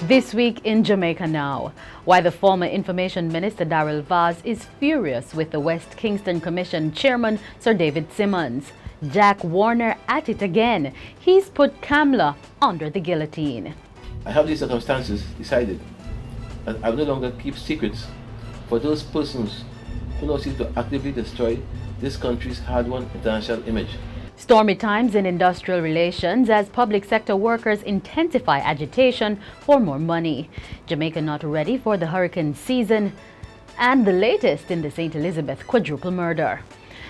This week in Jamaica Now, why the former Information Minister Daryl Vaz is furious with the West Kingston Commission Chairman Sir David Simmons. Jack Warner at it again. He's put Kamla under the guillotine. I have these circumstances decided that I will no longer keep secrets for those persons who now seek to actively destroy this country's hard-won international image. Stormy times in industrial relations as public sector workers intensify agitation for more money. Jamaica not ready for the hurricane season, and the latest in the St. Elizabeth quadruple murder.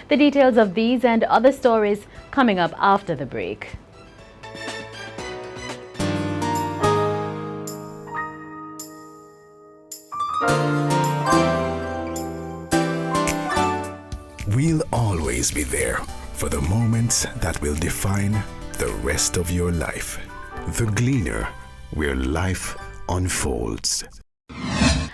The details of these and other stories coming up after the break. We'll always be there for the moments that will define the rest of your life. The Gleaner, where life unfolds.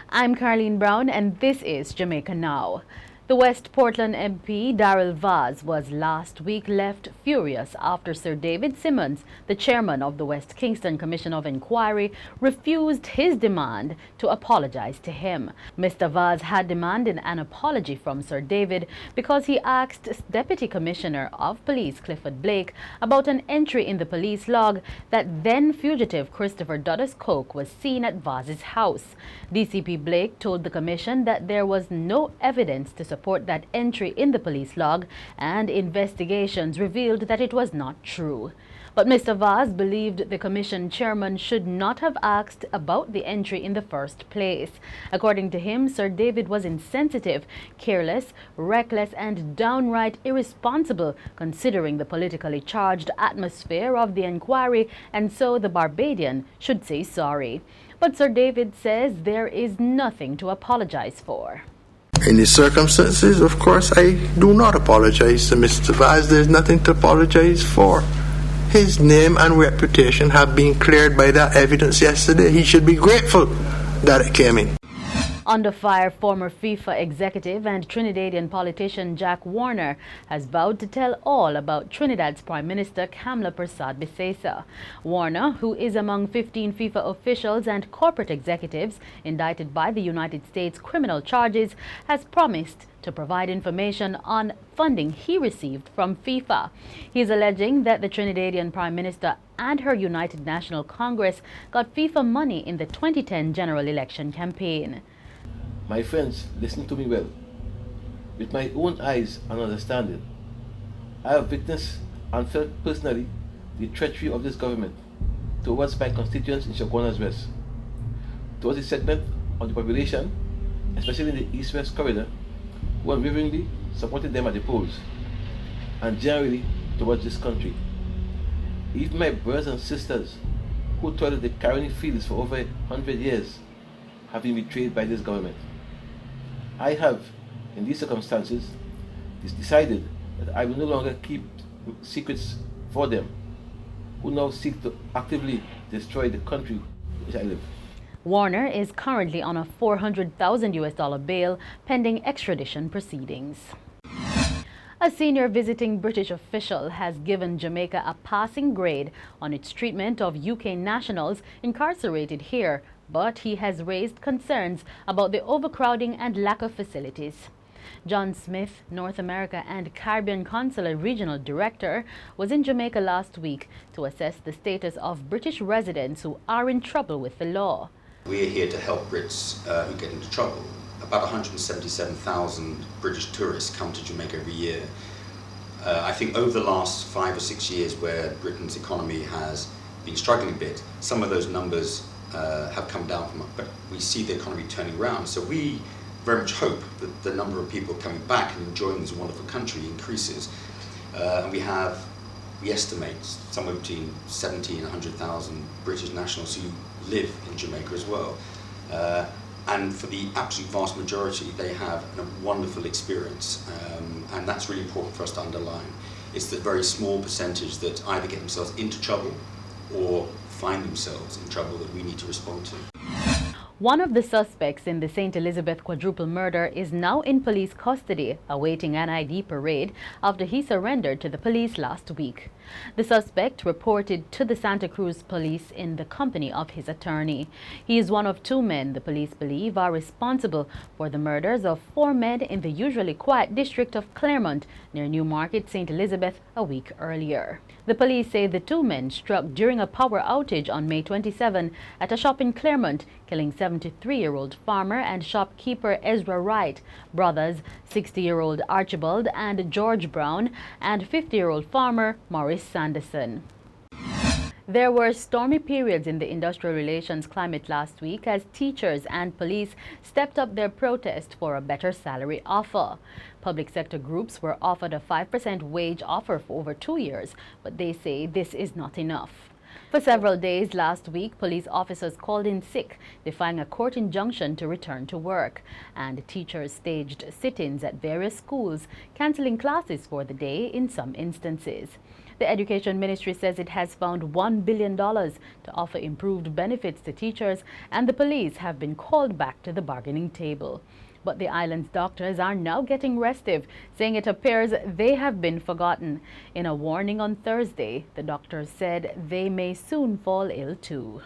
I'm Carleen Brown and this is Jamaica Now. The West Portland MP Daryl Vaz was last week left furious after Sir David Simmons, the chairman of the West Kingston Commission of Inquiry, refused his demand to apologize to him. Mr. Vaz had demanded an apology from Sir David because he asked Deputy Commissioner of Police Clifford Blake about an entry in the police log that then fugitive Christopher Duddus Coke was seen at Vaz's house. DCP Blake told the commission that there was no evidence to support that entry in the police log, and investigations revealed that it was not true. But Mr. Vaz believed the commission chairman should not have asked about the entry in the first place. According to him, Sir David was insensitive, careless, reckless, and downright irresponsible considering the politically charged atmosphere of the inquiry, and so the Barbadian should say sorry. But Sir David says there is nothing to apologize for. In these circumstances, of course, I do not apologize to Mr. Vaz. There's nothing to apologize for. His name and reputation have been cleared by that evidence yesterday. He should be grateful that it came in. Under fire, former FIFA executive and Trinidadian politician Jack Warner has vowed to tell all about Trinidad's Prime Minister Kamla Persad-Bissesa. Warner, who is among 15 FIFA officials and corporate executives indicted by the United States criminal charges, has promised to provide information on funding he received from FIFA. He is alleging that the Trinidadian Prime Minister and her United National Congress got FIFA money in the 2010 general election campaign. My friends, listen to me well. With my own eyes and understanding, I have witnessed and felt personally the treachery of this government towards my constituents in Chaguanas West, towards the segment of the population, especially in the East-West corridor, who unwaveringly supported them at the polls, and generally towards this country. Even my brothers and sisters who toiled the carrying fields for over 100 years have been betrayed by this government. I have, in these circumstances, decided that I will no longer keep secrets for them, who now seek to actively destroy the country in which I live. Warner is currently on a $400,000 bail pending extradition proceedings. A senior visiting British official has given Jamaica a passing grade on its treatment of UK nationals incarcerated here, but he has raised concerns about the overcrowding and lack of facilities. John Smith, North America and Caribbean Consular Regional Director, was in Jamaica last week to assess the status of British residents who are in trouble with the law. We're here to help Brits who get into trouble. About 177,000 British tourists come to Jamaica every year. I think over the last 5 or 6 years where Britain's economy has been struggling a bit, some of those numbers have come down from, but we see the economy turning around. So we very much hope that the number of people coming back and enjoying this wonderful country increases. And we estimate somewhere between 70 and 100,000 British nationals who live in Jamaica as well. And for the absolute vast majority, they have a wonderful experience. And that's really important for us to underline. It's the very small percentage that either get themselves into trouble or find themselves in trouble that we need to respond to. One of the suspects in the St. Elizabeth quadruple murder is now in police custody, awaiting an ID parade after he surrendered to the police last week. The suspect reported to the Santa Cruz police in the company of his attorney. He is one of 2 men the police believe are responsible for the murders of 4 men in the usually quiet district of Claremont near Newmarket, St. Elizabeth, a week earlier. The police say the 2 men struck during a power outage on May 27 at a shop in Claremont, killing 73-year-old farmer and shopkeeper Ezra Wright, brothers 60-year-old Archibald and George Brown, and 50-year-old farmer Maurice Sanderson. There were stormy periods in the industrial relations climate last week as teachers and police stepped up their protest for a better salary offer. Public sector groups were offered a 5% wage offer for over 2 years, but they say this is not enough. For several days last week, police officers called in sick, defying a court injunction to return to work, and teachers staged sit-ins at various schools, canceling classes for the day in some instances. The Education Ministry says it has found $1 billion to offer improved benefits to teachers, and the police have been called back to the bargaining table. But the island's doctors are now getting restive, saying it appears they have been forgotten. In a warning on Thursday, the doctors said they may soon fall ill too.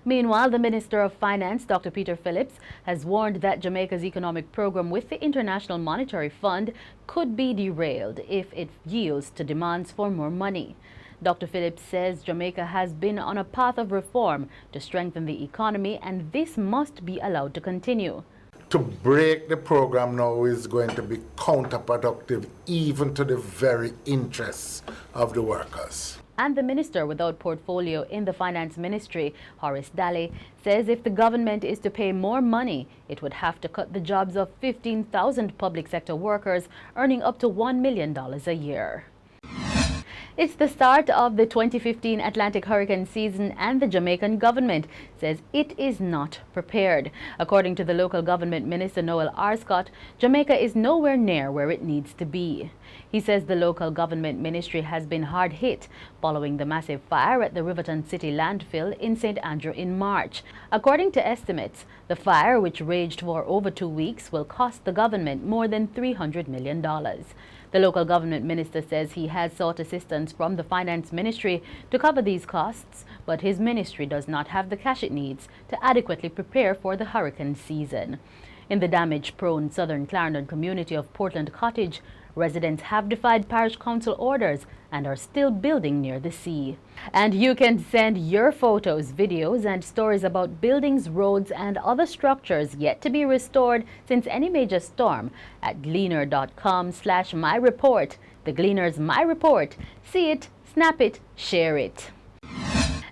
Meanwhile, the Minister of Finance, Dr. Peter Phillips, has warned that Jamaica's economic program with the International Monetary Fund could be derailed if it yields to demands for more money. Dr. Phillips says Jamaica has been on a path of reform to strengthen the economy, and this must be allowed to continue. To break the program now is going to be counterproductive even to the very interests of the workers. And the minister without portfolio in the finance ministry, Horace Daly, says if the government is to pay more money, it would have to cut the jobs of 15,000 public sector workers earning up to $1 million a year. It's the start of the 2015 Atlantic hurricane season, and the Jamaican government says it is not prepared. According to the local government minister Noel Arscott, Jamaica is nowhere near where it needs to be. He says the local government ministry has been hard hit following the massive fire at the Riverton City landfill in St. Andrew in March. According to estimates, the fire, which raged for over 2 weeks, will cost the government more than $300 million. The local government minister says he has sought assistance from the finance ministry to cover these costs, but his ministry does not have the cash it needs to adequately prepare for the hurricane season. In the damage-prone southern Clarendon community of Portland Cottage, residents have defied parish council orders and are still building near the sea. And you can send your photos, videos, and stories about buildings, roads, and other structures yet to be restored since any major storm at gleaner.com/myreport. The Gleaner's My Report. See it, snap it, share it.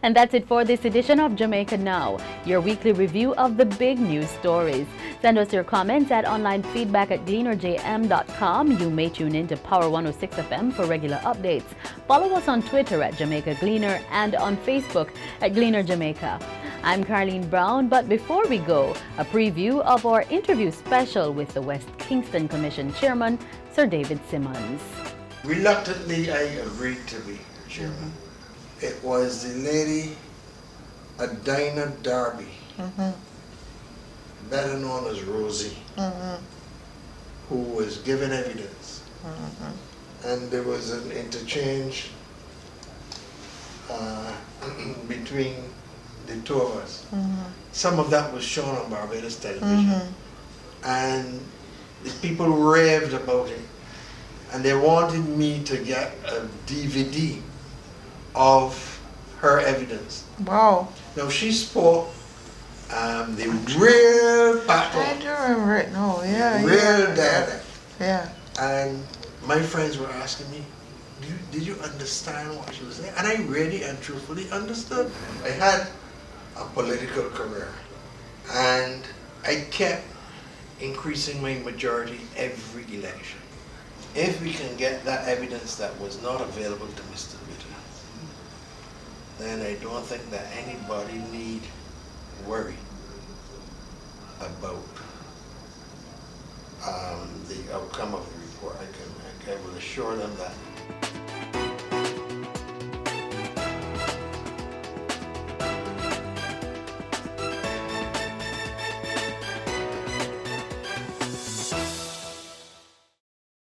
And that's it for this edition of Jamaica Now, your weekly review of the big news stories. Send us your comments at onlinefeedback@gleanerjm.com. You may tune in to Power 106 FM for regular updates. Follow us on Twitter at Jamaica Gleaner and on Facebook at Gleaner Jamaica. I'm Carleen Brown, but before we go, a preview of our interview special with the West Kingston Commission Chairman, Sir David Simmons. Reluctantly, I agreed to be chairman. It was the lady Adina Darby, better known as Rosie, who was given evidence. And there was an interchange between the 2 of us. Some of that was shown on Barbados television. And the people raved about it. And they wanted me to get a DVD of her evidence. Wow. Now she spoke the real battle. I do remember it now, yeah. Real dialect. Yeah. And my friends were asking me, did you understand what she was saying? And I really and truthfully understood. I had a political career, and I kept increasing my majority every election. If we can get that evidence that was not available to Mr. Whittaker, then I don't think that anybody need worry about the outcome of the report. I will assure them that